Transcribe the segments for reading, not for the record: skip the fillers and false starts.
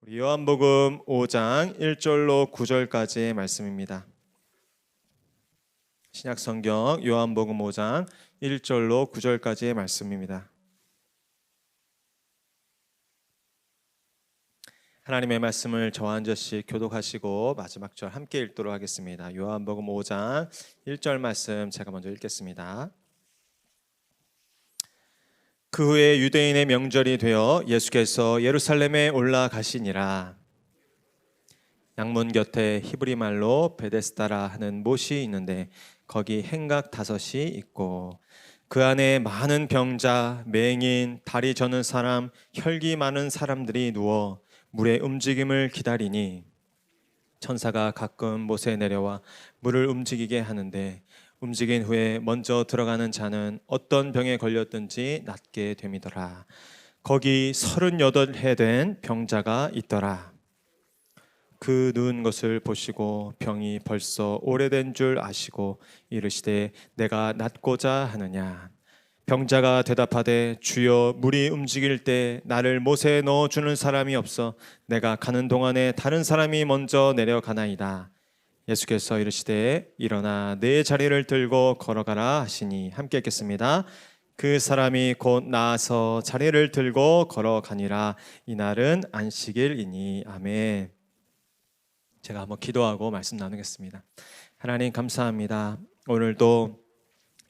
우리 요한복음 5장 1절로 9절까지의 말씀입니다. 신약성경 요한복음 5장 1절로 9절까지의 말씀입니다. 하나님의 말씀을 저와 한 절씩 교독하시고 마지막 절 함께 읽도록 하겠습니다. 요한복음 5장 1절 말씀 제가 먼저 읽겠습니다. 그 후에 유대인의 명절이 되어 예수께서 예루살렘에 올라가시니라. 양문 곁에 히브리 말로 베데스다라 하는 못이 있는데 거기 행각 5이 있고 그 안에 많은 병자, 맹인, 다리 저는 사람, 혈기 많은 사람들이 누워 물의 움직임을 기다리니 천사가 가끔 못에 내려와 물을 움직이게 하는데 움직인 후에 먼저 들어가는 자는 어떤 병에 걸렸든지 낫게 됨이더라. 거기 38해 된 병자가 있더라. 그 누운 것을 보시고 병이 벌써 오래된 줄 아시고 이르시되 내가 낫고자 하느냐. 병자가 대답하되 주여 물이 움직일 때 나를 못에 넣어주는 사람이 없어 내가 가는 동안에 다른 사람이 먼저 내려가나이다. 예수께서 이르시되 일어나 내 자리를 들고 걸어가라 하시니 함께 읽겠습니다. 그 사람이 곧 나아서 자리를 들고 걸어가니라. 이날은 안식일이니. 아멘. 제가 한번 기도하고 말씀 나누겠습니다. 하나님 감사합니다. 오늘도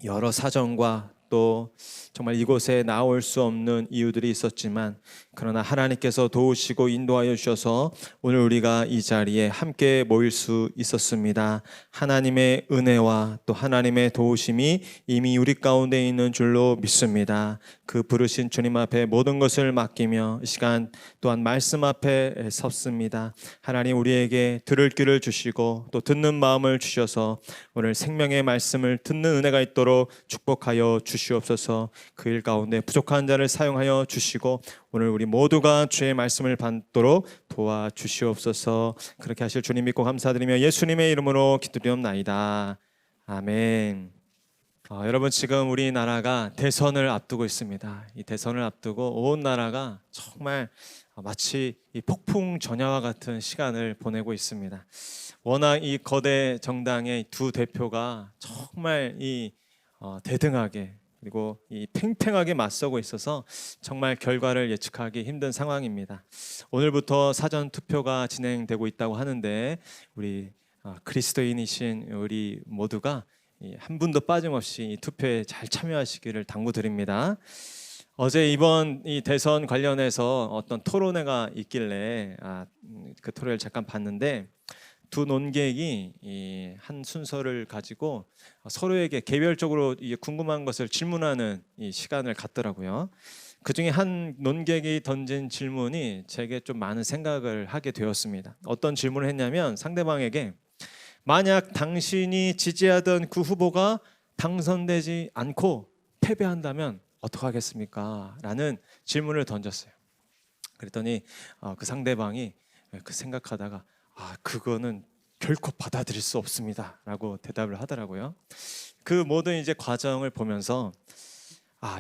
여러 사정과 또 정말 이곳에 나올 수 없는 이유들이 있었지만 그러나 하나님께서 도우시고 인도하여 주셔서 오늘 우리가 이 자리에 함께 모일 수 있었습니다. 하나님의 은혜와 또 하나님의 도우심이 이미 우리 가운데 있는 줄로 믿습니다. 그 부르신 주님 앞에 모든 것을 맡기며 이 시간 또한 말씀 앞에 섰습니다. 하나님 우리에게 들을 귀를 주시고 또 듣는 마음을 주셔서 오늘 생명의 말씀을 듣는 은혜가 있도록 축복하여 주시옵소서. 그 일 가운데 부족한 자를 사용하여 주시고 오늘 우리 모두가 주의 말씀을 받도록 도와주시옵소서. 그렇게 하실 주님 믿고 감사드리며 예수님의 이름으로 기도드리옵나이다. 아멘. 여러분 지금 우리나라가 대선을 앞두고 있습니다. 이 대선을 앞두고 온 나라가 정말 마치 이 폭풍 전야와 같은 시간을 보내고 있습니다. 워낙 이 거대 정당의 두 대표가 정말 이 대등하게 그리고 이 팽팽하게 맞서고 있어서 정말 결과를 예측하기 힘든 상황입니다. 오늘부터 사전 투표가 진행되고 있다고 하는데 우리 그리스도인이신 우리 모두가 한 분도 빠짐없이 이 투표에 잘 참여하시기를 당부드립니다. 어제 이번 이 대선 관련해서 어떤 토론회가 있길래 그 토론회를 잠깐 봤는데 두 논객이 이 한 순서를 가지고 서로에게 개별적으로 궁금한 것을 질문하는 이 시간을 갖더라고요. 그 중에 한 논객이 던진 질문이 제게 좀 많은 생각을 하게 되었습니다. 어떤 질문을 했냐면 상대방에게 만약 당신이 지지하던 그 후보가 당선되지 않고 패배한다면 어떡하겠습니까? 라는 질문을 던졌어요. 그랬더니 그 상대방이 그 생각하다가 그거는 결코 받아들일 수 없습니다 라고 대답을 하더라고요. 그 모든 이제 과정을 보면서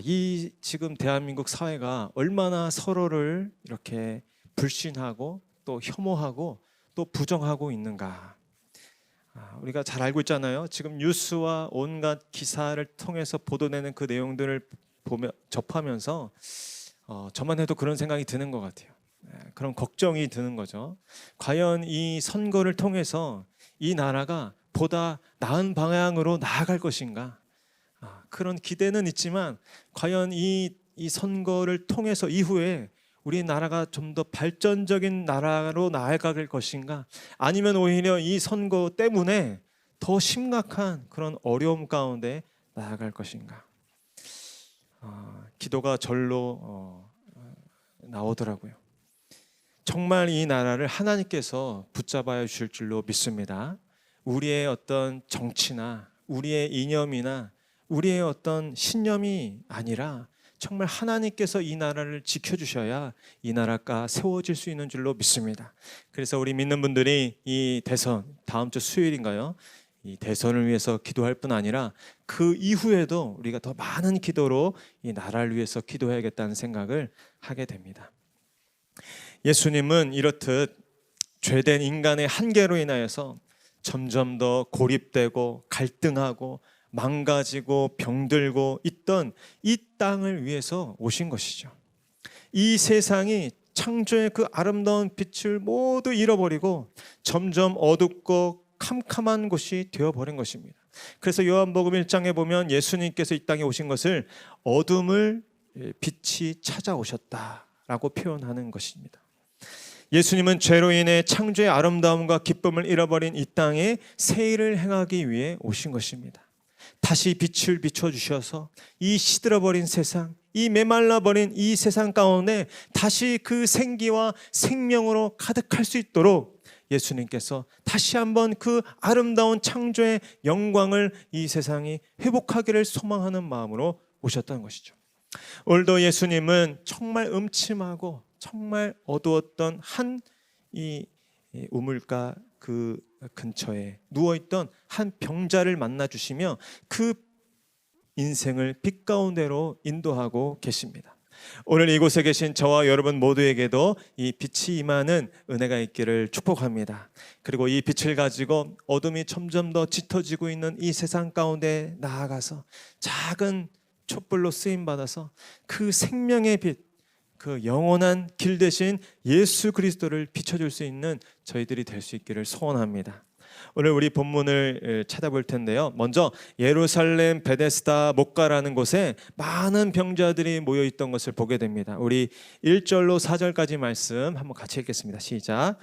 이 지금 대한민국 사회가 얼마나 서로를 이렇게 불신하고 또 혐오하고 또 부정하고 있는가. 우리가 잘 알고 있잖아요. 지금 뉴스와 온갖 기사를 통해서 보도되는 그 내용들을 접하면서 저만 해도 그런 생각이 드는 것 같아요. 그런 걱정이 드는 거죠. 과연 이 선거를 통해서 이 나라가 보다 나은 방향으로 나아갈 것인가? 그런 기대는 있지만 과연 이 선거를 통해서 이후에 우리나라가 좀 더 발전적인 나라로 나아갈 것인가? 아니면 오히려 이 선거 때문에 더 심각한 그런 어려움 가운데 나아갈 것인가? 기도가 절로 나오더라고요. 정말 이 나라를 하나님께서 붙잡아 주실 줄로 믿습니다. 우리의 어떤 정치나 우리의 이념이나 우리의 어떤 신념이 아니라 정말 하나님께서 이 나라를 지켜주셔야 이 나라가 세워질 수 있는 줄로 믿습니다. 그래서 우리 믿는 분들이 이 대선 다음 주 수요일인가요? 이 대선을 위해서 기도할 뿐 아니라 그 이후에도 우리가 더 많은 기도로 이 나라를 위해서 기도해야겠다는 생각을 하게 됩니다. 예수님은 이렇듯 죄된 인간의 한계로 인하여서 점점 더 고립되고 갈등하고 망가지고 병들고 있던 이 땅을 위해서 오신 것이죠. 이 세상이 창조의 그 아름다운 빛을 모두 잃어버리고 점점 어둡고 캄캄한 곳이 되어버린 것입니다. 그래서 요한복음 1장에 보면 예수님께서 이 땅에 오신 것을 어둠을 빛이 찾아오셨다라고 표현하는 것입니다. 예수님은 죄로 인해 창조의 아름다움과 기쁨을 잃어버린 이 땅에 새 일을 행하기 위해 오신 것입니다. 다시 빛을 비춰주셔서 이 시들어버린 세상, 이 메말라버린 이 세상 가운데 다시 그 생기와 생명으로 가득할 수 있도록 예수님께서 다시 한번 그 아름다운 창조의 영광을 이 세상이 회복하기를 소망하는 마음으로 오셨던 것이죠. 오늘도 예수님은 정말 음침하고 정말 어두웠던 한 이 우물가 그 근처에 누워있던 한 병자를 만나 주시며 그 인생을 빛 가운데로 인도하고 계십니다. 오늘 이곳에 계신 저와 여러분 모두에게도 이 빛이 임하는 은혜가 있기를 축복합니다. 그리고 이 빛을 가지고 어둠이 점점 더 짙어지고 있는 이 세상 가운데 나아가서 작은 촛불로 쓰임 받아서 그 생명의 빛, 그 영원한 길 대신 예수 그리스도를 비춰줄 수 있는 저희들이 될 수 있기를 소원합니다. 오늘 우리 본문을 찾아볼 텐데요. 먼저 예루살렘 베데스다 목가라는 곳에 많은 병자들이 모여 있던 것을 보게 됩니다. 우리 1절로 4절까지 말씀 한번 같이 읽겠습니다. 시작.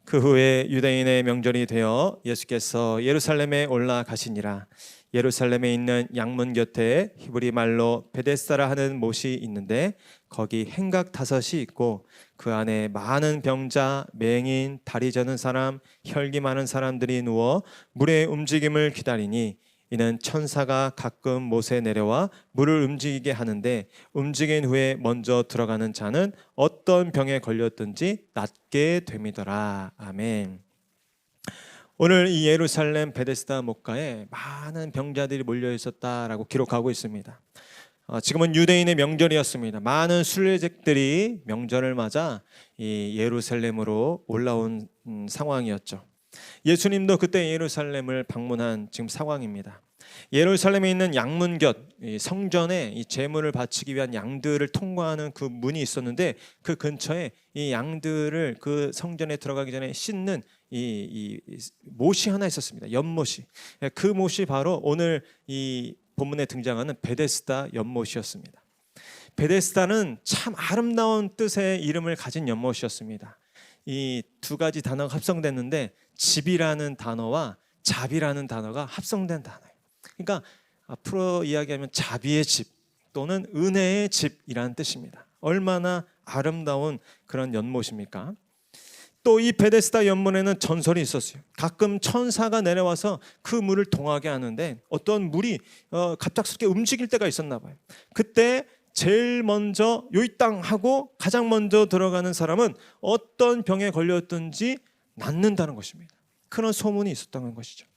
그 후에 유대인의 명절이 되어 예수께서 예루살렘에 올라가시니라. 예루살렘에 있는 양문 곁에 히브리 말로 베데스다라 하는 못이 있는데 거기 행각 5이 있고 그 안에 많은 병자, 맹인, 다리 저는 사람, 혈기 많은 사람들이 누워 물의 움직임을 기다리니 이는 천사가 가끔 못에 내려와 물을 움직이게 하는데 움직인 후에 먼저 들어가는 자는 어떤 병에 걸렸든지 낫게 됨이더라. 아멘. 오늘 이 예루살렘 베데스다 목가에 많은 병자들이 몰려 있었다라고 기록하고 있습니다. 지금은 유대인의 명절이었습니다. 많은 순례객들이 명절을 맞아 이 예루살렘으로 올라온 상황이었죠. 예수님도 그때 예루살렘을 방문한 지금 상황입니다. 예루살렘에 있는 양문 곁 성전에 이 제물을 바치기 위한 양들을 통과하는 그 문이 있었는데 그 근처에 이 양들을 그 성전에 들어가기 전에 씻는 이 못이 하나 있었습니다. 연못이. 그 못이 바로 오늘 이 본문에 등장하는 베데스다 연못이었습니다. 베데스다는 참 아름다운 뜻의 이름을 가진 연못이었습니다. 이 두 가지 단어가 합성됐는데 집이라는 단어와 잡이라는 단어가 합성된 단어예요. 그러니까 앞으로 이야기하면 자비의 집 또는 은혜의 집이라는 뜻입니다. 얼마나 아름다운 그런 연못입니까? 또 이 베데스다 연못에는 전설이 있었어요. 가끔 천사가 내려와서 그 물을 동하게 하는데 어떤 물이 갑작스럽게 움직일 때가 있었나 봐요. 그때 제일 먼저 요이 땅 하고 가장 먼저 들어가는 사람은 어떤 병에 걸렸든지 낫는다는 것입니다. 그런 소문이 있었다는 것이죠.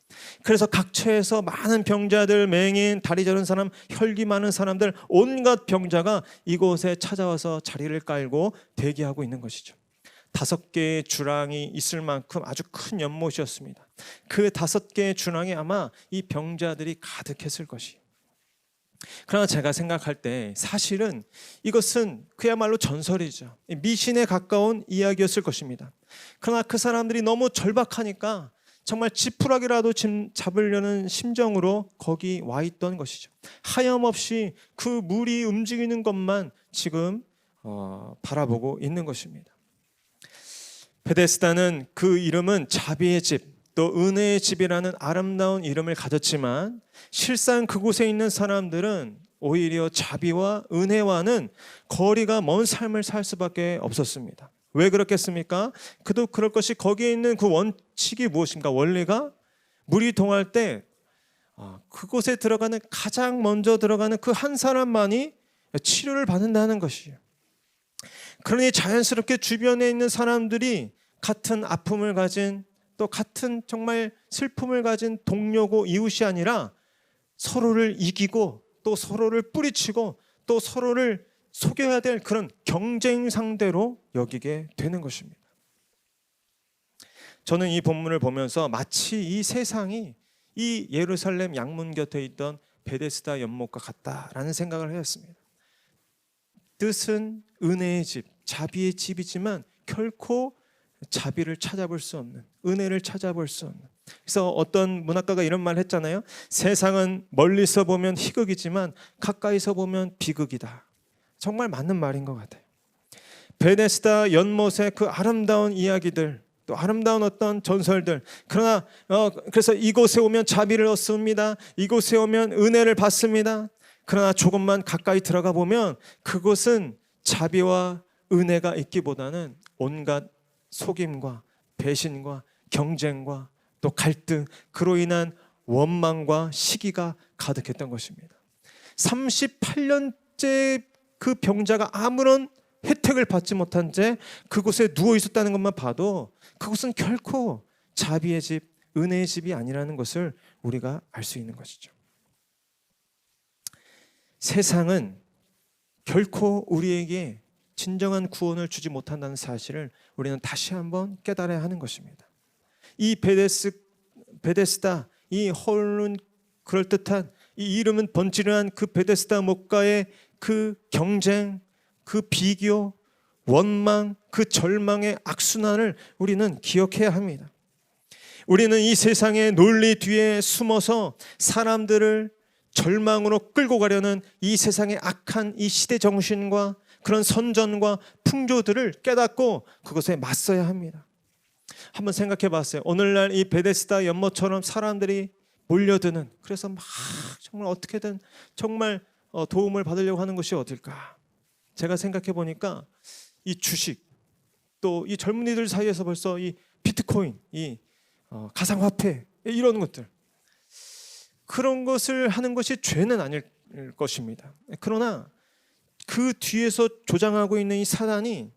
그래서 각처에서 많은 병자들, 맹인, 다리 저는 사람, 혈기 많은 사람들, 온갖 병자가 이곳에 찾아와서 자리를 깔고 대기하고 있는 것이죠. 5개의 주랑이 있을 만큼 아주 큰 연못이었습니다. 그 5개의 주랑에 아마 이 병자들이 가득했을 것이에요. 그러나 제가 생각할 때 사실은 이것은 그야말로 전설이죠. 미신에 가까운 이야기였을 것입니다. 그러나 그 사람들이 너무 절박하니까 정말 지푸라기라도 잡으려는 심정으로 거기 와 있던 것이죠. 하염없이 그 물이 움직이는 것만 지금 바라보고 있는 것입니다. 베데스다는 그 이름은 자비의 집, 또 은혜의 집이라는 아름다운 이름을 가졌지만 실상 그곳에 있는 사람들은 오히려 자비와 은혜와는 거리가 먼 삶을 살 수밖에 없었습니다. 왜 그렇겠습니까? 그도 그럴 것이 거기에 있는 그 원칙이 무엇인가? 원리가 물이 동할 때 그곳에 들어가는 가장 먼저 들어가는 그 한 사람만이 치료를 받는다는 것이에요. 그러니 자연스럽게 주변에 있는 사람들이 같은 아픔을 가진 또 같은 정말 슬픔을 가진 동료고 이웃이 아니라 서로를 이기고 또 서로를 뿌리치고 또 서로를 속여야 될 그런 경쟁 상대로 여기게 되는 것입니다. 저는 이 본문을 보면서 마치 이 세상이 이 예루살렘 양문 곁에 있던 베데스다 연못과 같다라는 생각을 했습니다. 뜻은 은혜의 집, 자비의 집이지만 결코 자비를 찾아볼 수 없는, 은혜를 찾아볼 수 없는. 그래서 어떤 문학가가 이런 말 했잖아요. 세상은 멀리서 보면 희극이지만 가까이서 보면 비극이다. 정말 맞는 말인 것 같아요. 베데스다 연못의 그 아름다운 이야기들, 또 아름다운 어떤 전설들, 그러나 그래서 이곳에 오면 자비를 얻습니다. 이곳에 오면 은혜를 받습니다. 그러나 조금만 가까이 들어가 보면 그곳은 자비와 은혜가 있기보다는 온갖 속임과 배신과 경쟁과 또 갈등, 그로 인한 원망과 시기가 가득했던 것입니다. 38년째 그 병자가 아무런 혜택을 받지 못한 채 그곳에 누워 있었다는 것만 봐도 그곳은 결코 자비의 집, 은혜의 집이 아니라는 것을 우리가 알 수 있는 것이죠. 세상은 결코 우리에게 진정한 구원을 주지 못한다는 사실을 우리는 다시 한번 깨달아야 하는 것입니다. 이 베데스다, 이 홀은 그럴듯한, 이 이름은 번지르한 그 베데스다 목가의 그 경쟁, 그 비교, 원망, 그 절망의 악순환을 우리는 기억해야 합니다. 우리는 이 세상의 논리 뒤에 숨어서 사람들을 절망으로 끌고 가려는 이 세상의 악한 이 시대 정신과 그런 선전과 풍조들을 깨닫고 그것에 맞서야 합니다. 한번 생각해 봤어요. 오늘날 이 베데스다 연못처럼 사람들이 몰려드는, 그래서 막 정말 어떻게든 정말 도움을 받으려고 하는 것이 어딜까? 제가 생각해 보니까 이 주식, 또 이 젊은이들 사이에서 벌써 이 비트코인, 이 가상화폐 이런 것들, 그런 것을 하는 것이 죄는 아닐 것입니다. 그러나 그 뒤에서 조장하고 있는 이 사단이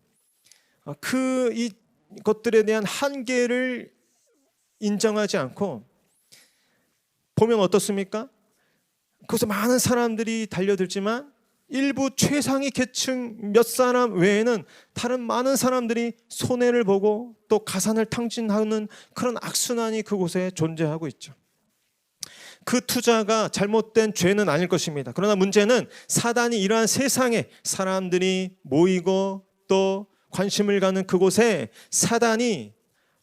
이 것들에 대한 한계를 인정하지 않고 보면 어떻습니까? 그것에 많은 사람들이 달려들지만 일부 최상위 계층 몇 사람 외에는 다른 많은 사람들이 손해를 보고 또 가산을 탕진하는 그런 악순환이 그곳에 존재하고 있죠. 그 투자가 잘못된 죄는 아닐 것입니다. 그러나 문제는 사단이 이러한 세상에 사람들이 모이고 또 관심을 가는 그곳에 사단이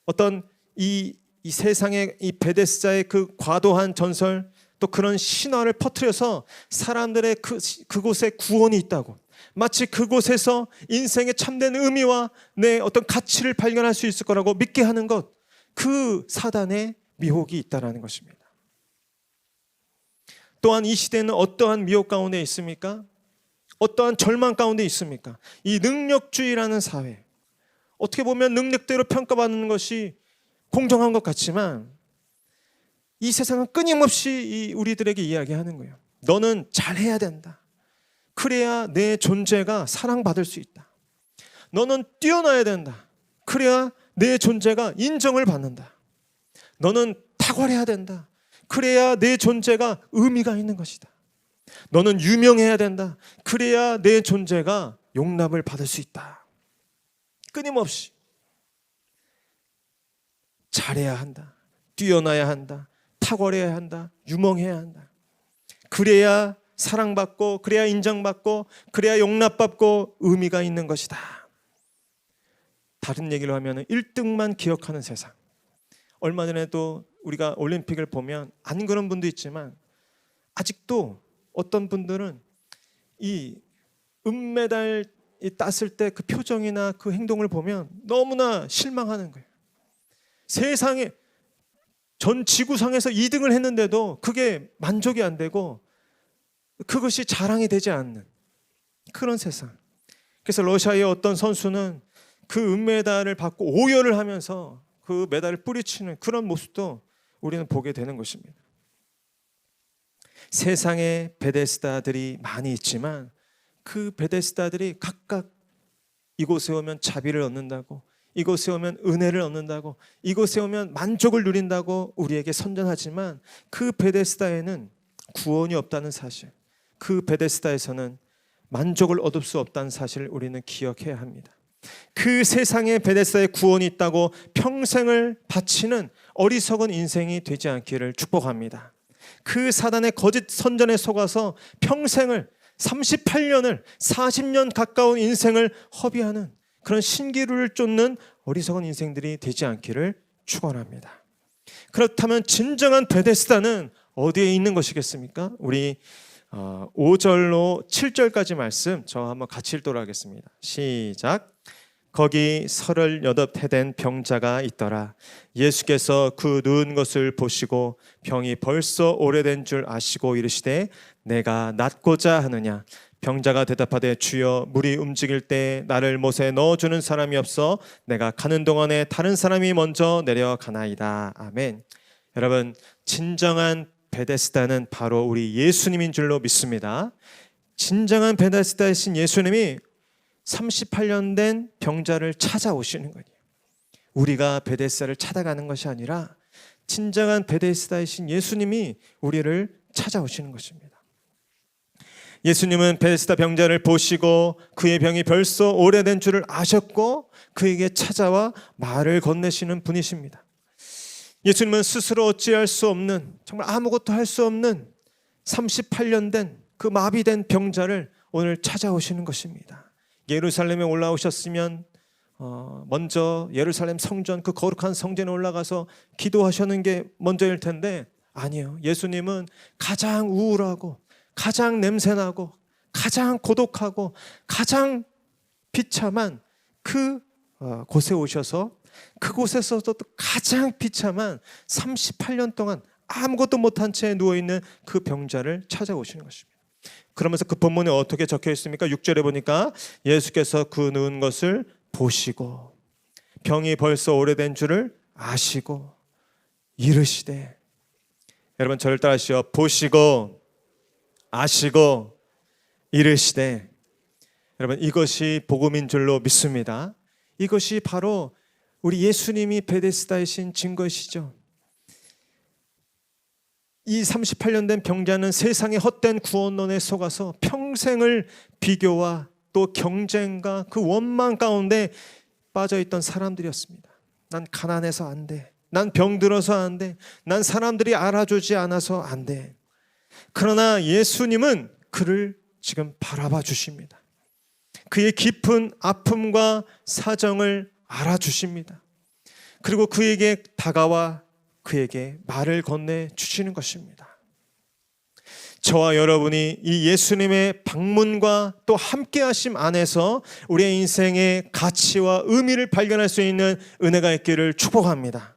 어떤 이 세상의 이 베데스다의 그 과도한 전설, 또 그런 신화를 퍼뜨려서 사람들의 그곳에 구원이 있다고, 마치 그곳에서 인생의 참된 의미와 내 어떤 가치를 발견할 수 있을 거라고 믿게 하는 것, 그 사단의 미혹이 있다라는 것입니다. 또한 이 시대는 어떠한 미혹 가운데 있습니까? 어떠한 절망 가운데 있습니까? 이 능력주의라는 사회, 어떻게 보면 능력대로 평가받는 것이 공정한 것 같지만 이 세상은 끊임없이 우리들에게 이야기하는 거예요. 너는 잘해야 된다. 그래야 내 존재가 사랑받을 수 있다. 너는 뛰어나야 된다. 그래야 내 존재가 인정을 받는다. 너는 탁월해야 된다. 그래야 내 존재가 의미가 있는 것이다. 너는 유명해야 된다. 그래야 내 존재가 용납을 받을 수 있다. 끊임없이 잘해야 한다. 뛰어나야 한다. 탁월해야 한다. 유명해야 한다. 그래야 사랑받고, 그래야 인정받고, 그래야 용납받고 의미가 있는 것이다. 다른 얘기로 하면 1등만 기억하는 세상. 얼마 전에도 우리가 올림픽을 보면 안 그런 분도 있지만 아직도 어떤 분들은 이 은메달 땄을 때 그 표정이나 그 행동을 보면 너무나 실망하는 거예요. 세상에 전 지구상에서 2등을 했는데도 그게 만족이 안 되고 그것이 자랑이 되지 않는 그런 세상. 그래서 러시아의 어떤 선수는 그 은메달을 받고 오열을 하면서 그 메달을 뿌리치는 그런 모습도 우리는 보게 되는 것입니다. 세상에 베데스다들이 많이 있지만 그 베데스다들이 각각 이곳에 오면 자비를 얻는다고, 이곳에 오면 은혜를 얻는다고, 이곳에 오면 만족을 누린다고 우리에게 선전하지만 그 베데스다에는 구원이 없다는 사실, 그 베데스다에서는 만족을 얻을 수 없다는 사실을 우리는 기억해야 합니다. 그 세상에 베데스다에 구원이 있다고 평생을 바치는 어리석은 인생이 되지 않기를 축복합니다. 그 사단의 거짓 선전에 속아서 평생을 38년을 40년 가까운 인생을 허비하는 그런 신기루를 쫓는 어리석은 인생들이 되지 않기를 축원합니다. 그렇다면 진정한 베데스다는 어디에 있는 것이겠습니까? 우리 5절로 7절까지 말씀 저 한번 같이 읽도록 하겠습니다. 시작. 거기 38해 된 병자가 있더라. 예수께서 그 누운 것을 보시고 병이 벌써 오래된 줄 아시고 이르시되 내가 낫고자 하느냐. 병자가 대답하되 주여 물이 움직일 때 나를 못에 넣어주는 사람이 없어 내가 가는 동안에 다른 사람이 먼저 내려가나이다. 아멘. 여러분, 진정한 베데스다는 바로 우리 예수님인 줄로 믿습니다. 진정한 베데스다이신 예수님이 38년 된 병자를 찾아오시는 거예요. 우리가 베데스다를 찾아가는 것이 아니라 진정한 베데스다이신 예수님이 우리를 찾아오시는 것입니다. 예수님은 베데스다 병자를 보시고 그의 병이 벌써 오래된 줄을 아셨고 그에게 찾아와 말을 건네시는 분이십니다. 예수님은 스스로 어찌할 수 없는, 정말 아무것도 할 수 없는 38년 된 그 마비된 병자를 오늘 찾아오시는 것입니다. 예루살렘에 올라오셨으면 먼저 예루살렘 성전, 그 거룩한 성전에 올라가서 기도하시는 게 먼저일 텐데 아니에요. 예수님은 가장 우울하고 가장 냄새나고 가장 고독하고 가장 비참한 그 곳에 오셔서 그곳에서도 가장 비참한 38년 동안 아무것도 못한 채 누워있는 그 병자를 찾아오시는 것입니다. 그러면서 그 본문에 어떻게 적혀 있습니까? 6절에 보니까 예수께서 그 누운 것을 보시고 병이 벌써 오래된 줄을 아시고 이르시되, 여러분 저를 따라하시오. 보시고 아시고 이르시되. 여러분 이것이 복음인 줄로 믿습니다. 이것이 바로 우리 예수님이 베데스다이신 증거이시죠. 이 38년 된 병자는 세상의 헛된 구원론에 속아서 평생을 비교와 또 경쟁과 그 원망 가운데 빠져있던 사람들이었습니다. 난 가난해서 안 돼. 난 병들어서 안 돼. 난 사람들이 알아주지 않아서 안 돼. 그러나 예수님은 그를 지금 바라봐 주십니다. 그의 깊은 아픔과 사정을 알아주십니다. 그리고 그에게 다가와 그에게 말을 건네 주시는 것입니다. 저와 여러분이 이 예수님의 방문과 또 함께하심 안에서 우리의 인생의 가치와 의미를 발견할 수 있는 은혜가 있기를 축복합니다.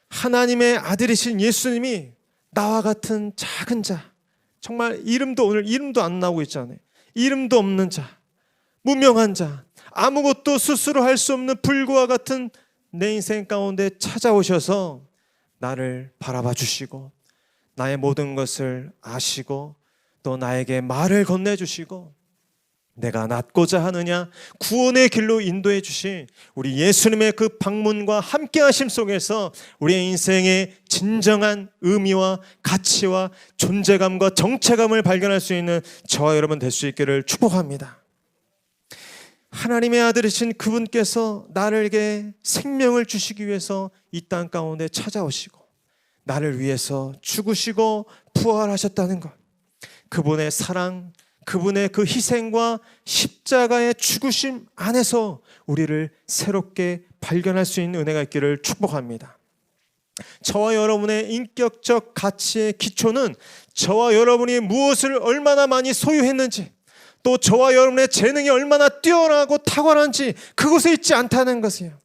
하나님의 아들이신 예수님이 나와 같은 작은 자, 정말 오늘 이름도 안 나오고 있잖아요. 이름도 없는 자, 무명한 자, 아무것도 스스로 할 수 없는 불구와 같은 내 인생 가운데 찾아오셔서 나를 바라봐 주시고 나의 모든 것을 아시고 또 나에게 말을 건네주시고 내가 낫고자 하느냐 구원의 길로 인도해 주신 우리 예수님의 그 방문과 함께 하심 속에서 우리의 인생의 진정한 의미와 가치와 존재감과 정체감을 발견할 수 있는 저와 여러분 될 수 있기를 축복합니다. 하나님의 아들이신 그분께서 나에게 생명을 주시기 위해서 이 땅 가운데 찾아오시고 나를 위해서 죽으시고 부활하셨다는 것, 그분의 사랑, 그분의 그 희생과 십자가의 죽으심 안에서 우리를 새롭게 발견할 수 있는 은혜가 있기를 축복합니다. 저와 여러분의 인격적 가치의 기초는 저와 여러분이 무엇을 얼마나 많이 소유했는지, 또 저와 여러분의 재능이 얼마나 뛰어나고 탁월한지 그곳에 있지 않다는 것이에요.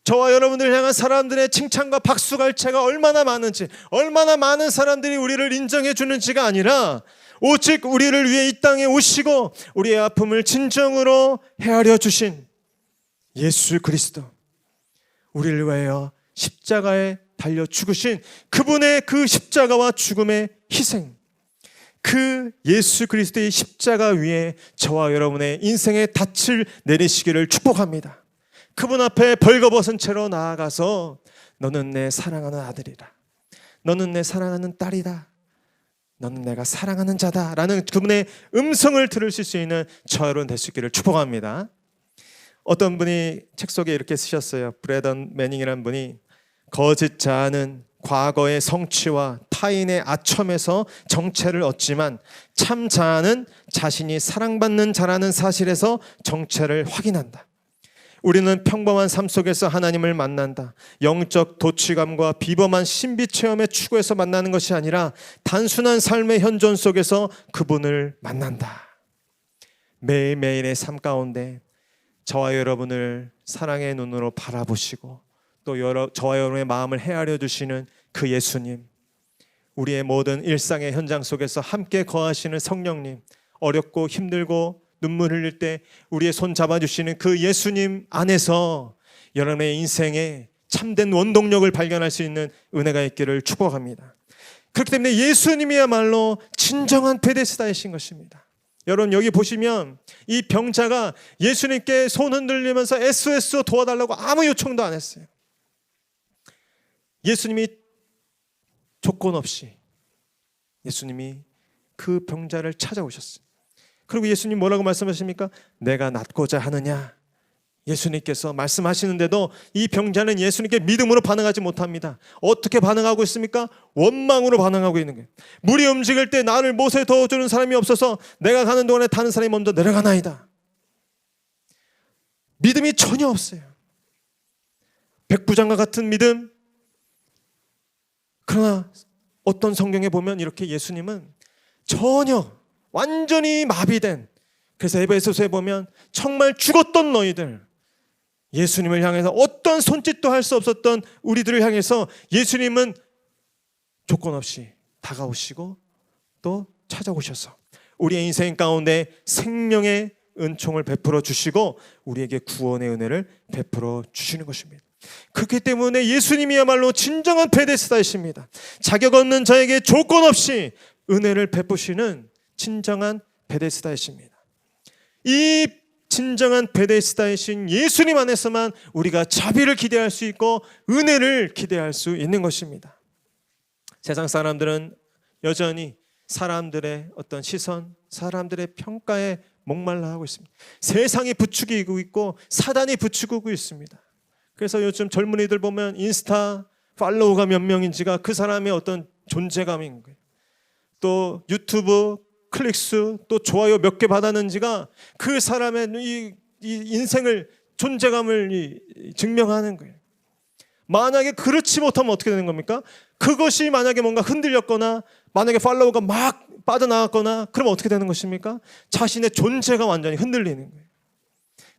저와 여러분들 향한 사람들의 칭찬과 박수갈채가 얼마나 많은지, 얼마나 많은 사람들이 우리를 인정해 주는지가 아니라 오직 우리를 위해 이 땅에 오시고 우리의 아픔을 진정으로 헤아려 주신 예수 그리스도, 우리를 위하여 십자가에 달려 죽으신 그분의 그 십자가와 죽음의 희생, 그 예수 그리스도의 십자가 위에 저와 여러분의 인생의 닻을 내리시기를 축복합니다. 그분 앞에 벌거벗은 채로 나아가서 너는 내 사랑하는 아들이라, 너는 내 사랑하는 딸이다, 너는 내가 사랑하는 자다 라는 그분의 음성을 들으실 수 있는 저와 여러분 될 수 있기를 축복합니다. 어떤 분이 책 속에 이렇게 쓰셨어요. 브래던 매닝이라는 분이 거짓 자아는 과거의 성취와 타인의 아첨에서 정체를 얻지만 참 자아는 자신이 사랑받는 자라는 사실에서 정체를 확인한다. 우리는 평범한 삶 속에서 하나님을 만난다. 영적 도취감과 비범한 신비 체험의 추구에서 만나는 것이 아니라 단순한 삶의 현존 속에서 그분을 만난다. 매일매일의 삶 가운데 저와 여러분을 사랑의 눈으로 바라보시고 또 저와 여러분의 마음을 헤아려 주시는 그 예수님, 우리의 모든 일상의 현장 속에서 함께 거하시는 성령님, 어렵고 힘들고 눈물 흘릴 때 우리의 손 잡아주시는 그 예수님 안에서 여러분의 인생에 참된 원동력을 발견할 수 있는 은혜가 있기를 축복합니다. 그렇기 때문에 예수님이야말로 진정한 베데스다이신 것입니다. 여러분 여기 보시면 이 병자가 예수님께 손 흔들리면서 SOS 도와달라고 아무 요청도 안 했어요. 예수님이 조건 없이 예수님이 그 병자를 찾아오셨어요. 그리고 예수님 뭐라고 말씀하십니까? 내가 낫고자 하느냐? 예수님께서 말씀하시는데도 이 병자는 예수님께 믿음으로 반응하지 못합니다. 어떻게 반응하고 있습니까? 원망으로 반응하고 있는 거예요. 물이 움직일 때 나를 못에 넣어주는 사람이 없어서 내가 가는 동안에 다른 사람이 먼저 내려가나이다. 믿음이 전혀 없어요. 백부장과 같은 믿음. 그러나 어떤 성경에 보면 이렇게 예수님은 전혀 완전히 마비된, 그래서 에베소서에 보면 정말 죽었던 너희들, 예수님을 향해서 어떤 손짓도 할 수 없었던 우리들을 향해서 예수님은 조건 없이 다가오시고 또 찾아오셔서 우리의 인생 가운데 생명의 은총을 베풀어 주시고 우리에게 구원의 은혜를 베풀어 주시는 것입니다. 그렇기 때문에 예수님이야말로 진정한 베데스다이십니다. 자격 없는 자에게 조건 없이 은혜를 베푸시는 진정한 베데스다이십니다. 이 진정한 베데스다이신 예수님 안에서만 우리가 자비를 기대할 수 있고 은혜를 기대할 수 있는 것입니다. 세상 사람들은 여전히 사람들의 어떤 시선, 사람들의 평가에 목말라 하고 있습니다. 세상이 부추기고 있고 사단이 부추기고 있습니다. 그래서 요즘 젊은이들 보면 인스타 팔로우가 몇 명인지가 그 사람의 어떤 존재감인 거예요. 또 유튜브 클릭수, 또 좋아요 몇 개 받았는지가 그 사람의 이 인생을, 존재감을 증명하는 거예요. 만약에 그렇지 못하면 어떻게 되는 겁니까? 그것이 만약에 뭔가 흔들렸거나 만약에 팔로우가 막 빠져나갔거나 그러면 어떻게 되는 것입니까? 자신의 존재가 완전히 흔들리는 거예요.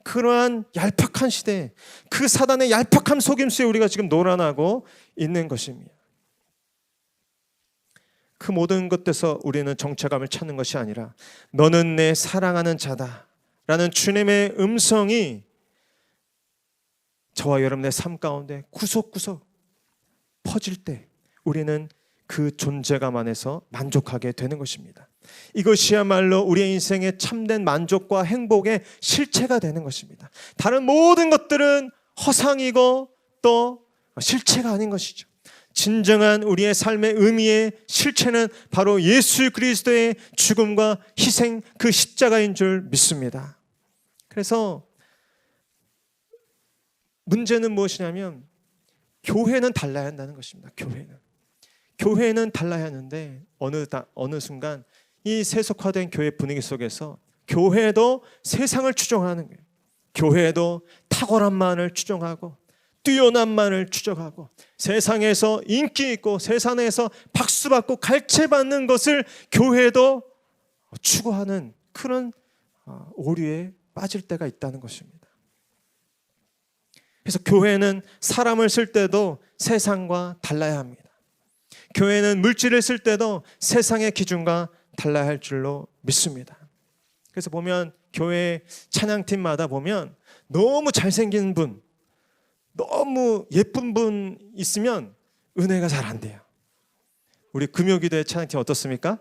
그러한 얄팍한 시대에 그 사단의 얄팍한 속임수에 우리가 지금 놀아나고 있는 것입니다. 그 모든 것에서 우리는 정체감을 찾는 것이 아니라 너는 내 사랑하는 자다 라는 주님의 음성이 저와 여러분의 삶 가운데 구석구석 퍼질 때 우리는 그 존재감 안에서 만족하게 되는 것입니다. 이것이야말로 우리의 인생의 참된 만족과 행복의 실체가 되는 것입니다. 다른 모든 것들은 허상이고 또 실체가 아닌 것이죠. 진정한 우리의 삶의 의미의 실체는 바로 예수 그리스도의 죽음과 희생, 그 십자가인 줄 믿습니다. 그래서 문제는 무엇이냐면 교회는 달라야 한다는 것입니다. 교회는 달라야 하는데 어느 순간 이 세속화된 교회 분위기 속에서 교회도 세상을 추종하는 거예요. 교회도 탁월함만을 추종하고 뛰어남만을 추종하고 세상에서 인기 있고 세상에서 박수받고 갈채받는 것을 교회도 추구하는 그런 오류에 빠질 때가 있다는 것입니다. 그래서 교회는 사람을 쓸 때도 세상과 달라야 합니다. 교회는 물질을 쓸 때도 세상의 기준과 달라야 할 줄로 믿습니다. 그래서 보면 교회 찬양팀마다 보면 너무 잘생긴 분, 너무 예쁜 분 있으면 은혜가 잘 안 돼요. 우리 금요기도의 찬양팀 어떻습니까?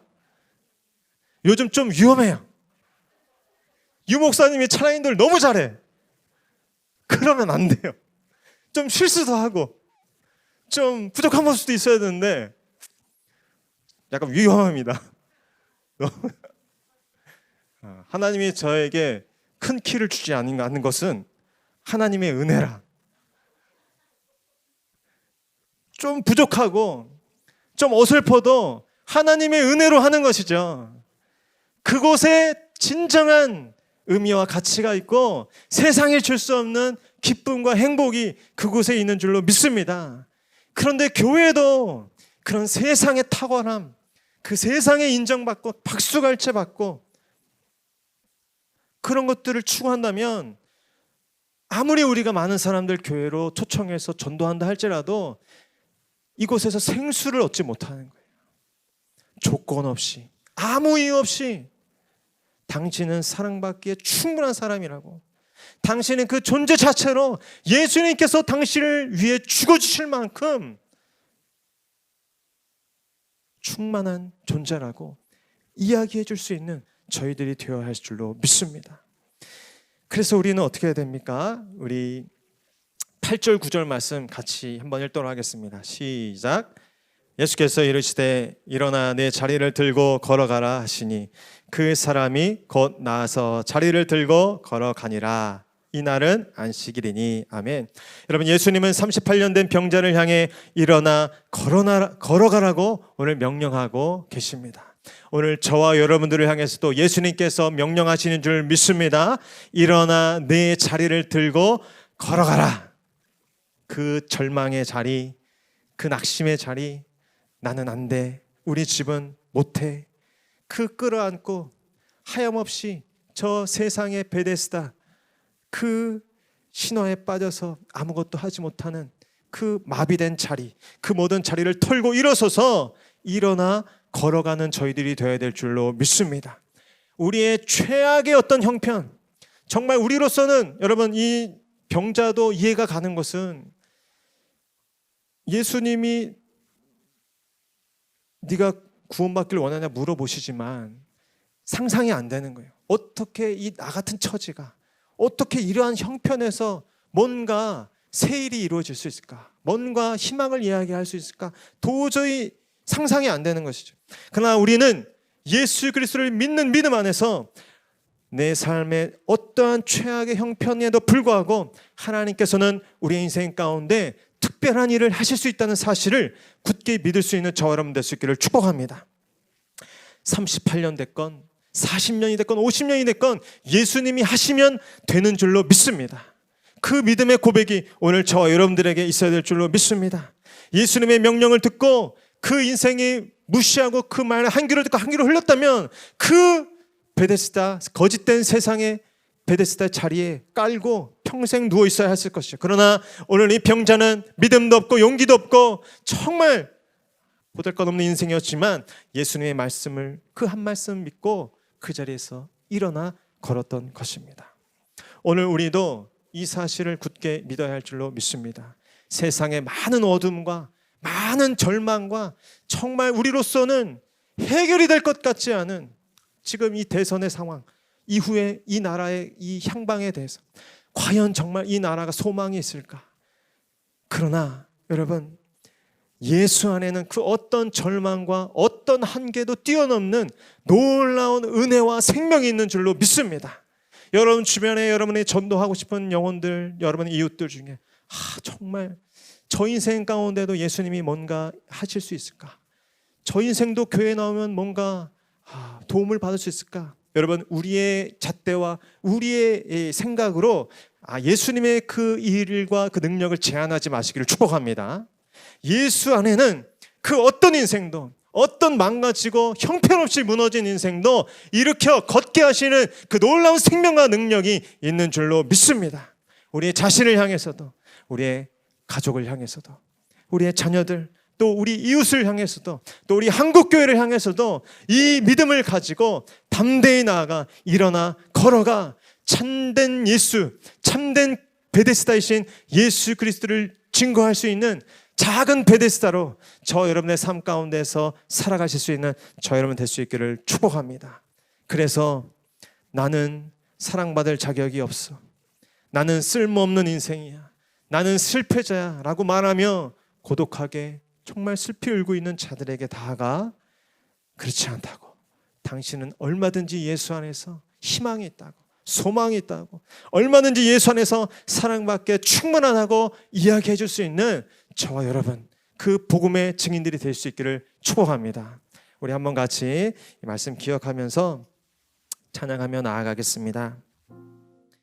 요즘 좀 위험해요. 유 목사님이 찬양인들 너무 잘해. 그러면 안 돼요. 좀 실수도 하고 좀 부족한 모습도 있어야 되는데 약간 위험합니다. 하나님이 저에게 큰 키를 주지 않는 것은 하나님의 은혜라. 좀 부족하고 좀 어설퍼도 하나님의 은혜로 하는 것이죠. 그곳에 진정한 의미와 가치가 있고 세상이 줄 수 없는 기쁨과 행복이 그곳에 있는 줄로 믿습니다. 그런데 교회도 그런 세상의 탁월함, 그 세상에 인정받고 박수갈채 받고 그런 것들을 추구한다면 아무리 우리가 많은 사람들 교회로 초청해서 전도한다 할지라도 이곳에서 생수를 얻지 못하는 거예요. 조건 없이, 아무 이유 없이 당신은 사랑받기에 충분한 사람이라고, 당신은 그 존재 자체로 예수님께서 당신을 위해 죽어주실 만큼 충만한 존재라고 이야기해 줄 수 있는 저희들이 되어야 할 줄로 믿습니다. 그래서 우리는 어떻게 해야 됩니까? 우리 8절 9절 말씀 같이 한번 읽도록 하겠습니다. 시작. 예수께서 이르시되 일어나 내 자리를 들고 걸어가라 하시니 그 사람이 곧 나아서 자리를 들고 걸어가니라. 이날은 안식일이니. 아멘. 여러분, 예수님은 38년 된 병자를 향해 일어나 걸어가라고 오늘 명령하고 계십니다. 오늘 저와 여러분들을 향해서도 예수님께서 명령하시는 줄 믿습니다. 일어나 내 자리를 들고 걸어가라. 그 절망의 자리, 그 낙심의 자리, 나는 안 돼, 우리 집은 못해, 그 끌어안고 하염없이 저 세상의 베데스다, 그 신화에 빠져서 아무것도 하지 못하는 그 마비된 자리, 그 모든 자리를 털고 일어서서 일어나 걸어가는 저희들이 되어야 될 줄로 믿습니다. 우리의 최악의 어떤 형편, 정말 우리로서는 여러분 이 병자도 이해가 가는 것은 예수님이 네가 구원받길 원하냐 물어보시지만 상상이 안 되는 거예요. 어떻게 이 나 같은 처지가, 어떻게 이러한 형편에서 뭔가 새 일이 이루어질 수 있을까? 뭔가 희망을 이야기할 수 있을까? 도저히 상상이 안 되는 것이죠. 그러나 우리는 예수 그리스도를 믿는 믿음 안에서 내 삶의 어떠한 최악의 형편에도 불구하고 하나님께서는 우리의 인생 가운데 특별한 일을 하실 수 있다는 사실을 굳게 믿을 수 있는 저와 여러분 될 수 있기를 축복합니다. 38년 됐건 40년이 됐건 50년이 됐건 예수님이 하시면 되는 줄로 믿습니다. 그 믿음의 고백이 오늘 저와 여러분들에게 있어야 될 줄로 믿습니다. 예수님의 명령을 듣고 그 인생이 무시하고 그 말 한 귀를 듣고 한 귀로 흘렸다면 그 베데스다, 거짓된 세상의 베데스다 자리에 깔고 평생 누워 있어야 했을 것이죠. 그러나 오늘 이 병자는 믿음도 없고 용기도 없고 정말 보잘것없는 인생이었지만 예수님의 말씀을, 그 한 말씀 믿고 그 자리에서 일어나 걸었던 것입니다. 오늘 우리도 이 사실을 굳게 믿어야 할 줄로 믿습니다. 세상의 많은 어둠과 많은 절망과 정말 우리로서는 해결이 될 것 같지 않은 지금 이 대선의 상황, 이후에 이 나라의 이 향방에 대해서 과연 정말 이 나라가 소망이 있을까? 그러나 여러분, 예수 안에는 그 어떤 절망과 어떤 한계도 뛰어넘는 놀라운 은혜와 생명이 있는 줄로 믿습니다. 여러분 주변에 여러분이 전도하고 싶은 영혼들, 여러분의 이웃들 중에 정말 저 인생 가운데도 예수님이 뭔가 하실 수 있을까? 저 인생도 교회 나오면 뭔가 도움을 받을 수 있을까? 여러분, 우리의 잣대와 우리의 생각으로 예수님의 그 일과 그 능력을 제한하지 마시기를 축복합니다. 예수 안에는 그 어떤 인생도, 어떤 망가지고 형편없이 무너진 인생도 일으켜 걷게 하시는 그 놀라운 생명과 능력이 있는 줄로 믿습니다. 우리의 자신을 향해서도, 우리의 가족을 향해서도, 우리의 자녀들, 또 우리 이웃을 향해서도, 또 우리 한국교회를 향해서도 이 믿음을 가지고 담대히 나아가 일어나 걸어가 참된 예수, 참된 베데스다이신 예수 그리스도를 증거할 수 있는 작은 베데스다로 저 여러분의 삶 가운데서 살아가실 수 있는 저 여러분 될 수 있기를 축복합니다. 그래서 나는 사랑받을 자격이 없어, 나는 쓸모없는 인생이야, 나는 실패자야 라고 말하며 고독하게 정말 슬피 울고 있는 자들에게 다가가 그렇지 않다고. 당신은 얼마든지 예수 안에서 희망이 있다고, 소망이 있다고, 얼마든지 예수 안에서 사랑받게 충분하다고 이야기해 줄 수 있는 저와 여러분, 그 복음의 증인들이 될 수 있기를 축복합니다. 우리 한번 같이 이 말씀 기억하면서 찬양하며 나아가겠습니다.